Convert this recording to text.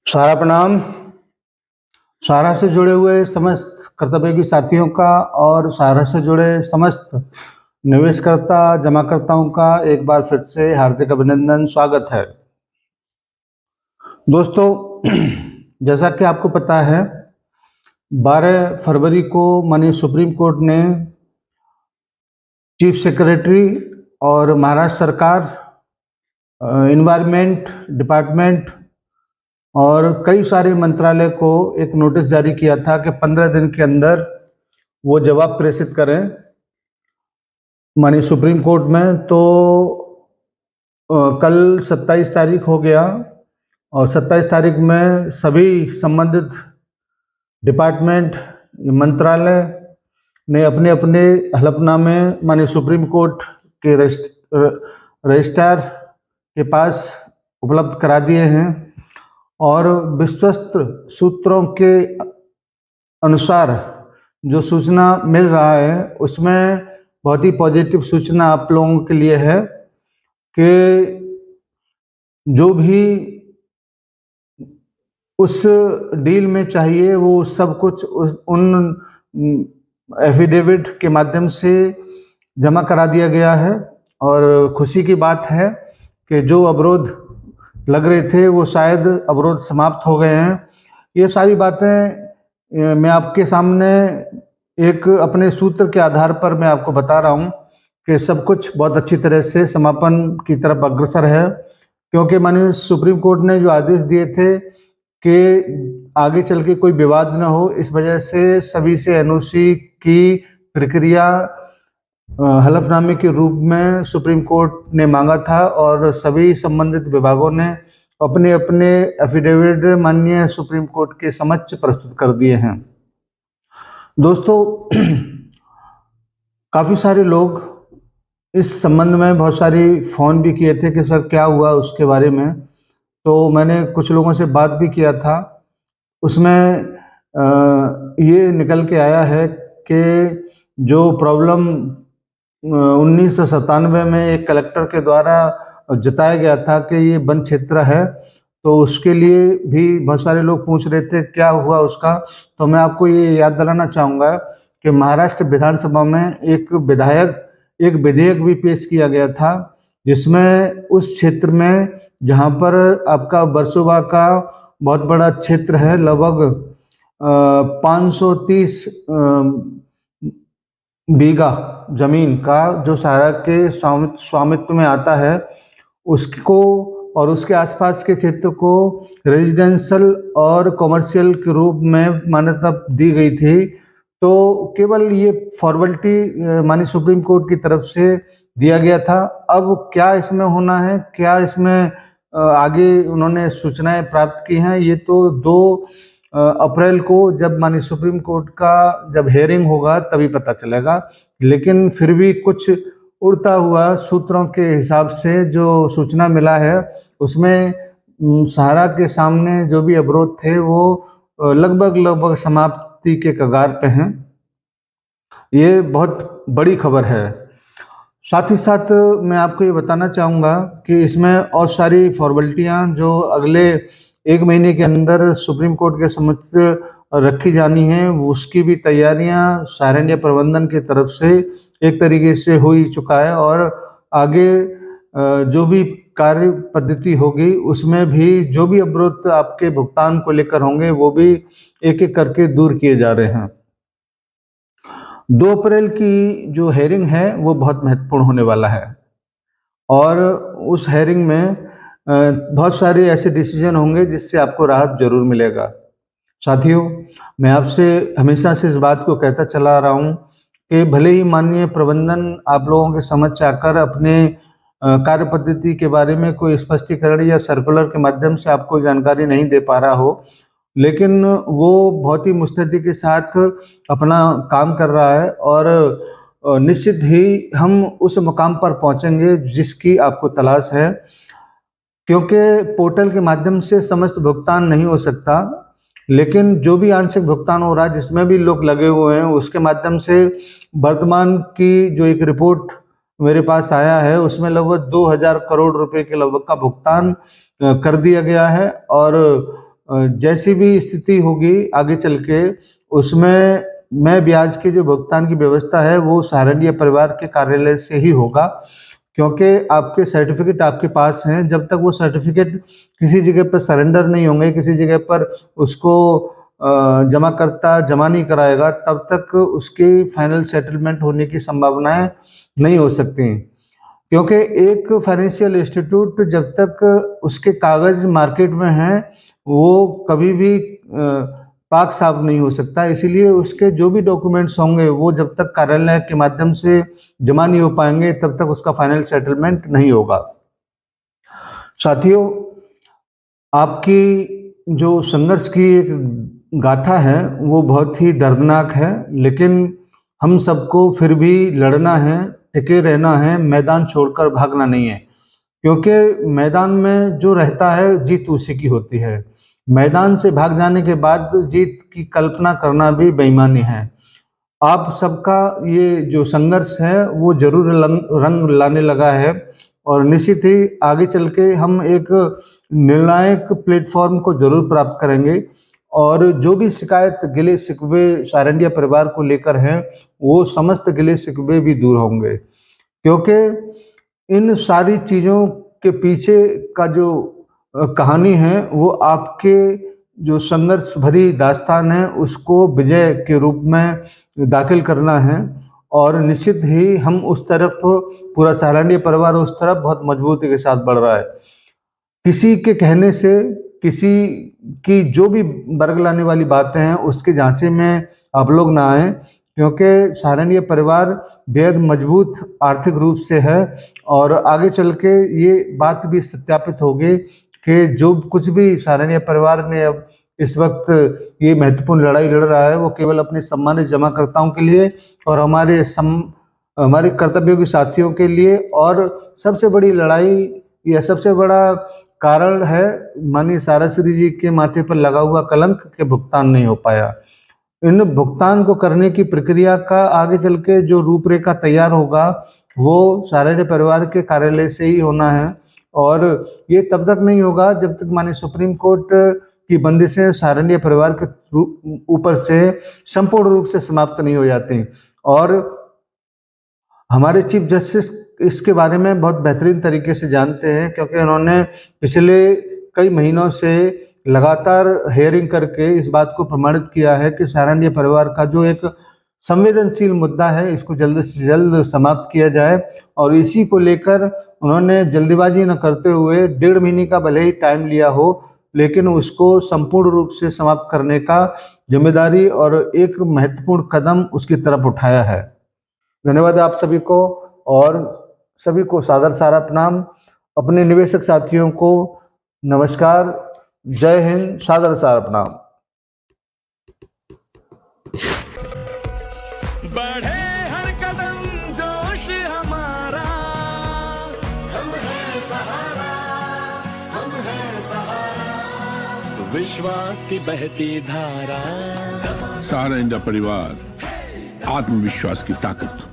सारा प्रणाम। सारा से जुड़े हुए समस्त कर्तव्ययोगी साथियों का और सारा से जुड़े समस्त निवेशकर्ता जमाकर्ताओं का एक बार फिर से हार्दिक अभिनंदन, स्वागत है। दोस्तों, जैसा कि आपको पता है, 12 फरवरी को माननीय सुप्रीम कोर्ट ने चीफ सेक्रेटरी और महाराष्ट्र सरकार, एनवायरमेंट डिपार्टमेंट और कई सारे मंत्रालय को एक नोटिस जारी किया था कि 15 दिन के अंदर वो जवाब प्रेषित करें माननीय सुप्रीम कोर्ट में। तो कल 27 तारीख हो गया और 27 तारीख में सभी संबंधित डिपार्टमेंट, मंत्रालय ने अपने अपने हलफनामे माननीय सुप्रीम कोर्ट के रजिस्ट्रार के पास उपलब्ध करा दिए हैं और विश्वस्त सूत्रों के अनुसार जो सूचना मिल रहा है उसमें बहुत ही पॉजिटिव सूचना आप लोगों के लिए है कि जो भी उस डील में चाहिए वो सब कुछ उन एफिडेविट के माध्यम से जमा करा दिया गया है। और खुशी की बात है कि जो अवरोध लग रहे थे वो शायद अवरोध समाप्त हो गए हैं। ये सारी बातें मैं आपके सामने एक अपने सूत्र के आधार पर मैं आपको बता रहा हूँ कि सब कुछ बहुत अच्छी तरह से समापन की तरफ अग्रसर है, क्योंकि माननीय सुप्रीम कोर्ट ने जो आदेश दिए थे कि आगे चल के कोई विवाद न हो, इस वजह से सभी से एनओसी की प्रक्रिया हलफनामे के रूप में सुप्रीम कोर्ट ने मांगा था और सभी संबंधित विभागों ने अपने अपने एफिडेविट माननीय सुप्रीम कोर्ट के समक्ष प्रस्तुत कर दिए हैं। दोस्तों, काफ़ी सारे लोग इस संबंध में बहुत सारी फ़ोन भी किए थे कि सर क्या हुआ उसके बारे में। तो मैंने कुछ लोगों से बात भी किया था, उसमें ये निकल के आया है कि जो प्रॉब्लम 1997 में एक कलेक्टर के द्वारा जताया गया था कि ये वन क्षेत्र है, तो उसके लिए भी बहुत सारे लोग पूछ रहे थे क्या हुआ उसका। तो मैं आपको ये याद दिलाना चाहूँगा कि महाराष्ट्र विधानसभा में एक विधेयक भी पेश किया गया था, जिसमें उस क्षेत्र में जहाँ पर आपका वर्सोवा का बहुत बड़ा क्षेत्र है, लगभग 530 बीघा जमीन का जो सहारा के स्वामित्व में आता है, उसको और उसके आसपास के क्षेत्र को रेजिडेंशियल और कॉमर्शियल के रूप में मान्यता दी गई थी। तो केवल ये फॉर्मेलिटी माननीय सुप्रीम कोर्ट की तरफ से दिया गया था। अब क्या इसमें होना है, क्या इसमें आगे उन्होंने सूचनाएं प्राप्त की हैं, ये तो 2 अप्रैल को जब माननीय सुप्रीम कोर्ट का जब हेयरिंग होगा तभी पता चलेगा। लेकिन फिर भी कुछ उड़ता हुआ सूत्रों के हिसाब से जो सूचना मिला है उसमें सहारा के सामने जो भी अवरोध थे वो लगभग समाप्ति के कगार पे हैं। ये बहुत बड़ी खबर है। साथ ही साथ मैं आपको ये बताना चाहूँगा कि इसमें और सारी फॉर्मेलिटियाँ जो अगले 1 महीने के अंदर सुप्रीम कोर्ट के समक्ष रखी जानी है, उसकी भी तैयारियां सारण्य प्रबंधन की तरफ से एक तरीके से हो ही चुका है और आगे जो भी कार्य पद्धति होगी उसमें भी जो भी अवरोध आपके भुगतान को लेकर होंगे वो भी एक एक करके दूर किए जा रहे हैं। 2 अप्रैल की जो हेयरिंग है वो बहुत महत्वपूर्ण होने वाला है और उस हेयरिंग में बहुत सारे ऐसे डिसीजन होंगे जिससे आपको राहत जरूर मिलेगा। साथियों, मैं आपसे हमेशा से इस बात को कहता चला आ रहा हूँ कि भले ही माननीय प्रबंधन आप लोगों के समक्ष आकर अपने कार्य पद्धति के बारे में कोई स्पष्टीकरण या सर्कुलर के माध्यम से आपको जानकारी नहीं दे पा रहा हो, लेकिन वो बहुत ही मुस्तैदी के साथ अपना काम कर रहा है और निश्चित ही हम उस मुकाम पर पहुंचेंगे जिसकी आपको तलाश है, क्योंकि पोर्टल के माध्यम से समस्त भुगतान नहीं हो सकता, लेकिन जो भी आंशिक भुगतान हो रहा है जिसमें भी लोग लगे हुए हैं उसके माध्यम से वर्तमान की जो एक रिपोर्ट मेरे पास आया है उसमें लगभग 2000 करोड़ रुपए के लगभग का भुगतान कर दिया गया है। और जैसी भी स्थिति होगी आगे चल के उसमें मैं ब्याज के जो भुगतान की व्यवस्था है वो सहारनीय परिवार के कार्यालय से ही होगा, क्योंकि आपके सर्टिफिकेट आपके पास हैं। जब तक वो सर्टिफिकेट किसी जगह पर सरेंडर नहीं होंगे, किसी जगह पर उसको जमाकर्ता जमा नहीं कराएगा, तब तक उसकी फाइनल सेटलमेंट होने की संभावनाएं नहीं हो सकती। क्योंकि एक फाइनेंशियल इंस्टीट्यूट जब तक उसके कागज मार्केट में हैं वो कभी भी पाक साफ नहीं हो सकता। इसीलिए उसके जो भी डॉक्यूमेंट्स होंगे वो जब तक कार्यालय के माध्यम से जमा नहीं हो पाएंगे तब तक उसका फाइनल सेटलमेंट नहीं होगा। साथियों, आपकी जो संघर्ष की एक गाथा है वो बहुत ही दर्दनाक है, लेकिन हम सबको फिर भी लड़ना है, टिके रहना है, मैदान छोड़कर भागना नहीं है। क्योंकि मैदान में जो रहता है जीत उसी की होती है। मैदान से भाग जाने के बाद जीत की कल्पना करना भी बेईमानी है। आप सबका ये जो संघर्ष है वो जरूर रंग लाने लगा है और निश्चित ही आगे चल के हम एक निर्णायक प्लेटफॉर्म को जरूर प्राप्त करेंगे। और जो भी शिकायत गिले शिकवे सारंडिया परिवार को लेकर हैं वो समस्त गिले शिकवे भी दूर होंगे, क्योंकि इन सारी चीज़ों के पीछे का जो कहानी है वो आपके जो संघर्ष भरी दास्तान है उसको विजय के रूप में दाखिल करना है। और निश्चित ही हम उस तरफ, पूरा सहारनिया परिवार उस तरफ बहुत मजबूती के साथ बढ़ रहा है। किसी के कहने से, किसी की जो भी बरगलाने वाली बातें हैं उसके झांसे में आप लोग ना आए, क्योंकि सहारनिया परिवार बेहद मजबूत आर्थिक रूप से है। और आगे चल के ये बात भी सत्यापित होगी कि जो कुछ भी सहारनिया परिवार ने अब इस वक्त ये महत्वपूर्ण लड़ाई लड़ रहा है वो केवल अपने सम्मानित जमाकर्ताओं के लिए और हमारे कर्तव्यों के साथियों के लिए, और सबसे बड़ी लड़ाई या सबसे बड़ा कारण है माननीय साराश्री जी के माथे पर लगा हुआ कलंक के भुगतान नहीं हो पाया। इन भुगतान को करने की प्रक्रिया का आगे चल के जो रूपरेखा तैयार होगा वो सहारनिया परिवार के कार्यालय से ही होना है। और ये तब तक नहीं होगा जब तक माननीय सुप्रीम कोर्ट की बंदिशें सहारनिया परिवार के ऊपर से संपूर्ण रूप से समाप्त नहीं हो जाती। और हमारे चीफ जस्टिस इसके बारे में बहुत बेहतरीन तरीके से जानते हैं, क्योंकि उन्होंने पिछले कई महीनों से लगातार हेयरिंग करके इस बात को प्रमाणित किया है कि सहारनिया परिवार का जो एक संवेदनशील मुद्दा है इसको जल्द से जल्द समाप्त किया जाए। और इसी को लेकर उन्होंने जल्दीबाजी न करते हुए 1.5 महीने का भले ही टाइम लिया हो, लेकिन उसको संपूर्ण रूप से समाप्त करने का जिम्मेदारी और एक महत्वपूर्ण कदम उसकी तरफ उठाया है। धन्यवाद आप सभी को, और सभी को सादर सारा प्रणाम। अपने निवेशक साथियों को नमस्कार, जय हिंद, सादर सारा प्रणाम। बढ़े हर कदम जोश हमारा, हम हैं सहारा, हम हैं सहारा, विश्वास की बहती धारा। सहारनिया परिवार, आत्मविश्वास की ताकत।